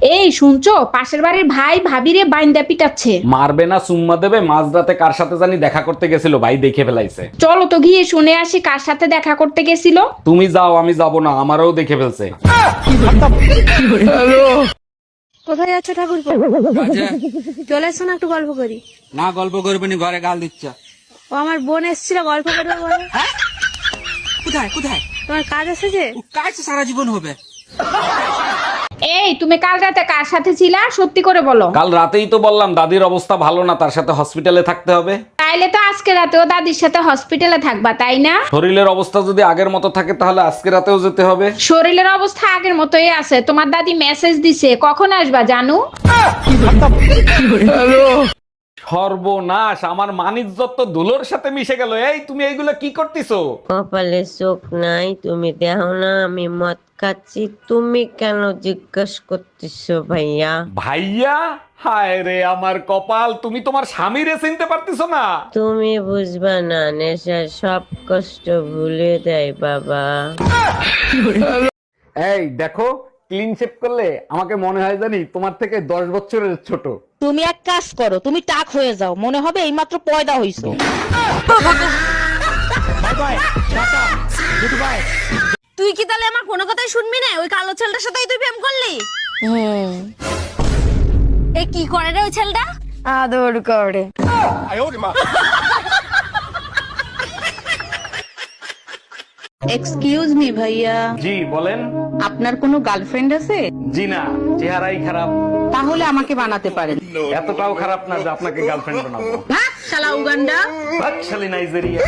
এই শুনছো, পাশের বাড়ির ভাই ভাবিরে বাইন্দা পিটাচ্ছে। মারবে না চুম্মা দেবে? মাঝরাতে কার সাথে জানি দেখা করতে গেছিল, ভাই দেখে ফেলাইছে। চলো তো গিয়ে শুনে আসি কার সাথে দেখা করতে গেছিল। তুমি যাও, আমি যাব না, আমারও দেখে ফেলছে। কোথায় যাচ্ছ ঠাকুর? চলে এসো না, একটু গল্প করি। না গল্প করবে নি, ঘরে গাল দিচ্ছ। ও আমার বোন এসেছিল, গল্প করবে বলে। কোথায় কোথায়? তোমার কাজ আছে যে? কাজ তো সারা জীবন হবে। এই তুমি কাল রাতে কার সাথে ছিলা, সত্যি করে বলো। কাল রাতেই তো বললাম দাদির অবস্থা ভালো না, তার সাথে হসপিটালে থাকতে হবে। তাইলে তো আজকে রাতেও দাদির সাথে হসপিটালে থাকবা, তাই না? শরীরের অবস্থা যদি আগের মতো থাকে তাহলে আজকে রাতেও যেতে হবে। শরীরের অবস্থা আগের মতোই আছে। তোমার দাদি মেসেজ দিছে, কখন আসবা জানু? সর্বনাশ, আমার মানিজ্জত তো ধুলোর সাথে মিশে গেল। এই তুমি এইগুলো কি করতেছো? কপালে চোখ নাই, তুমি দেখো না আমি মদ খাচ্ছি, তুমি কেন জিজ্ঞেস করতেছো ভাইয়া? ভাইয়া? হায় রে আমার কপাল, তুমি তোমার স্বামীরে চিনতে পারতেছো না? তুমি বুঝবা না, নেশা সব কষ্ট ভুলে দেয় বাবা। এই দেখো, ক্লিন শেভ করলে আমাকে মনে হয় জানি তোমার থেকে 10 বছরের ছোট। তুমি এক কাজ করো, তুমি টাক হয়ে যাও, মনে হবে এইমাত্র পয়দা হইছো। তুই কি তাহলে আমার কোনো কথাই শুনবি না? ওই কালো ছেলেটার সাথেই তুই প্রেম করলি? এ কি করে রে ওই ছেলেটা? আদর করে। এক্সকিউজ মি ভাইয়া, জি বলেন। আপনার কোনো গার্লফ্রেন্ড আছে? জি না, চেহারাই খারাপ। তাহলে আমাকে বানাতে পারেন। এতটাও খারাপ না যে আপনাকে গার্লফ্রেন্ড বানাবো। ভাগ শালা উগান্ডা। বাকশালী নাইজেরিয়া।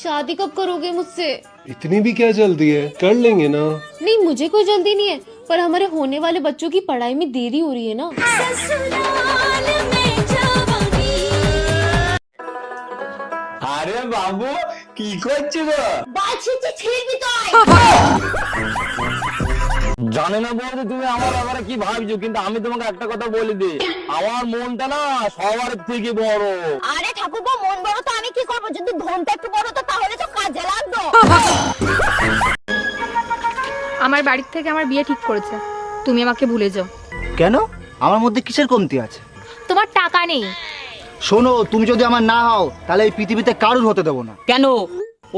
शादी कब करोगे मुझसे? इतनी भी क्या जल्दी है, कर लेंगे ना। नहीं, मुझे कोई जल्दी नहीं है, पर हमारे होने वाले बच्चों की पढ़ाई में देरी हो रही है ना। আরে বাবু, কি করছিস? জানে না বলতে তুমি আমার ব্যাপারে কি ভাবছো, কিন্তু আমি তোমাকে একটা কথা বলে দিই, আমার মনটা না সবার থেকে বড়। আরে ঠাকুরপো, মন বড় তো আমি কি করবো? যদি ধনটা একটু বড় তো তাহলে তো কাজে লাগতো। আমার বাড়ির থেকে আমার বিয়ে ঠিক করেছে, তুমি আমাকে ভুলে যাও। কেন? আমার মধ্যে কিসের কমতি আছে? তোমার টাকা নেই। শোনো, তুমি যদি আমার না হও তাহলে এই পৃথিবীতে কারুর হতে দেবো না। কেন?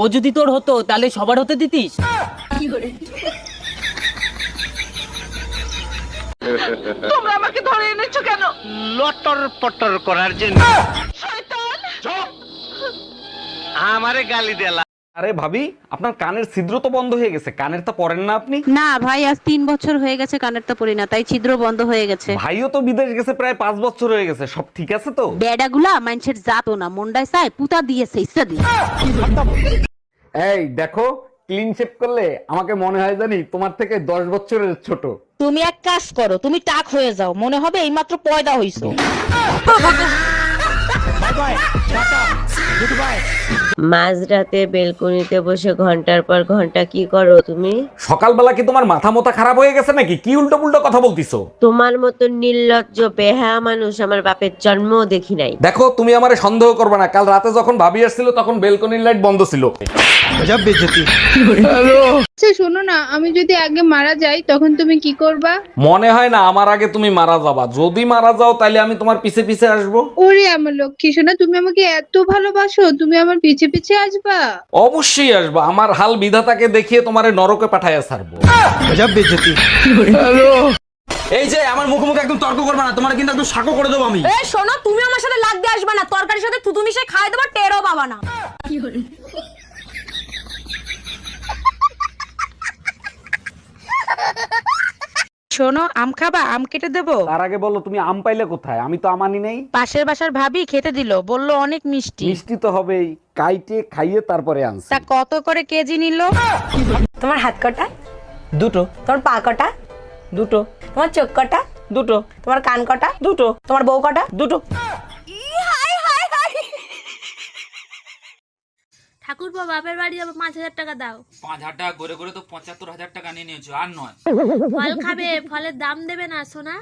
ও যদি তোর হতো তাহলে সবার হতে দিতিস? তোমরা আমাকে ধরে এনেছো কেন? লটর পটর করার জন্য। আমারে গালি দেলা। আরে ভাবি, আপনার কানের ছিদ্র তো বন্ধ হয়ে গেছে, কানের তো পরেন না আপনি? না ভাই, আজ 3 বছর হয়ে গেছে কানেরটা পরি না, তাই ছিদ্র বন্ধ হয়ে গেছে। ভাইও তো বিদেশ গেছে প্রায় 5 বছর হয়ে গেছে, সব ঠিক আছে তো? বেডাগুলা মানুষের জাতো না, মন্ডায় চায় পুতা দিয়েছে ইচ্ছা দিয়ে। এই দেখো, ক্লিন শেভ করলে আমাকে মনে হয় জানি তোমার থেকে 10 বছরের ছোট। তুমি এক কাজ করো, তুমি টাক হয়ে যাও, মনে হবে এইমাত্র পয়দা হইছো। মাঝরাতে বেলকনিতে বসে ঘন্টার পর ঘন্টা কি করো তুমি? সকালবেলা কি তোমার মাথা মোথা খারাপ হয়ে গেছে নাকি? কি উল্টো পুল্টো কথা বলতিছো? তোমার মতো নির্লজ্জ বেহা মানুষ আমার বাপের জন্মও দেখি নাই। দেখো, তুমি আমারে সন্দেহ করবে না, কাল রাতে যখন ভাবি আসছিল তখন বেলকনির লাইট বন্ধ ছিল। गजब बेइज्जती। আচ্ছা শোনো না, আমি যদি আগে মারা যাই তখন তুমি কি করবা? মনে হয় না আমার আগে তুমি মারা যাবা। যদি মারা যাও তাহলে আমি তোমার পিছে পিছে আসবো। ওরে আমার লক্ষ্মী সোনা, তুমি আমাকে এত ভালোবাসো, তুমি আমার পিছে পিছে আসবা? অবশ্যই আসবো, আমার হাল বিধাতাকে দেখিয়ে তোমারে নরকে পাঠাইয়া ছাড়বো। गजब बेइज्जती। এই যে আমার মুখোমুখি একদম তর্ক করবে না, তোমার কিন্তু একদম সাকো করে দেবো আমি। এ শোনো, তুমি আমার সাথে লাগতে আসবে না, তরকারির সাথে থুতু মিশিয়ে খাই দেবো, টেরও পাবা না। শোনো, আম খাবা? আম কেটে দেবো? তার আগে বলো, তুমি আম পাইলে কোথায়? আমি তো আমানি নেই। পাশের বাসার ভাবি খেতে দিল, বললো অনেক মিষ্টি। মিষ্টি তো হবেই, কাইটে খাইয়ে তারপরে আনছি। তা কত করে কেজি নিল? তোমার হাত কটা? দুটো। তোমার পা কটা? দুটো। তোমার চোখ কটা? দুটো। তোমার কান কটা? দুটো। তোমার বউ কটা? দুটো। ঠাকুরপো, বাপের বাড়ি যাবো, 5,000 টাকা দাও। 5,000 টাকা করে করে তো 75,000 টাকা নিয়ে নিয়েছো, আর নয়। ফল খাবে, ফলের দাম দেবে না সোনা?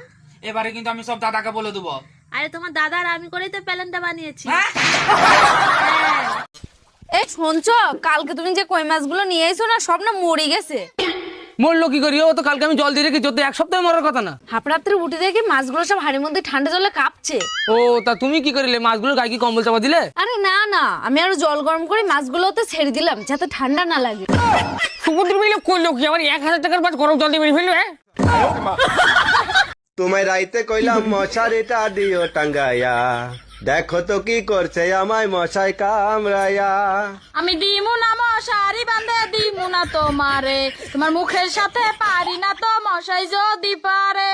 এবারে কিন্তু আমি সব দাদাকে বলে দেবো। আরে তোমার দাদার আমি করেই তো প্যালেনটা বানিয়েছি। এই শুনছো, কালকে তুমি যে কই মাছগুলো নিয়ে এসো না, সব না মরে গেছে। মরলো কি করি? ও তো কালকে আমি জল দিয়ে রেখেছি, ও তো এক সপ্তাহে মরার কথা না। হাফরাত্রে উঠে দেখে মাছগুলো সব হাড়ির মধ্যে ঠান্ডা জলে কাঁপছে। ও তা তুমি কি করিলে? মাছগুলোর গায়ে কি কম্বল চাপা দিলে? আরে না না, আমি আরো জল গরম করে মাছগুলোতে ছেড়ে দিলাম যাতে ঠান্ডা না লাগে। সমুদ্র মিলে করলো কি? আমার 1000 টাকার মাছ গরম জল দিয়ে মেরে ফেললো। তোমায় রাইতে কইলাম মশারিটা দিও টাঙ্গাইয়া, দেখো তো কি করছে আমায় মশাই কামড়াইয়া। আমি দিমু না মশারি বান্ধে দিমু না তোমারে, তোমার মুখের সাথে পারি না তো মশাই যদি পারে।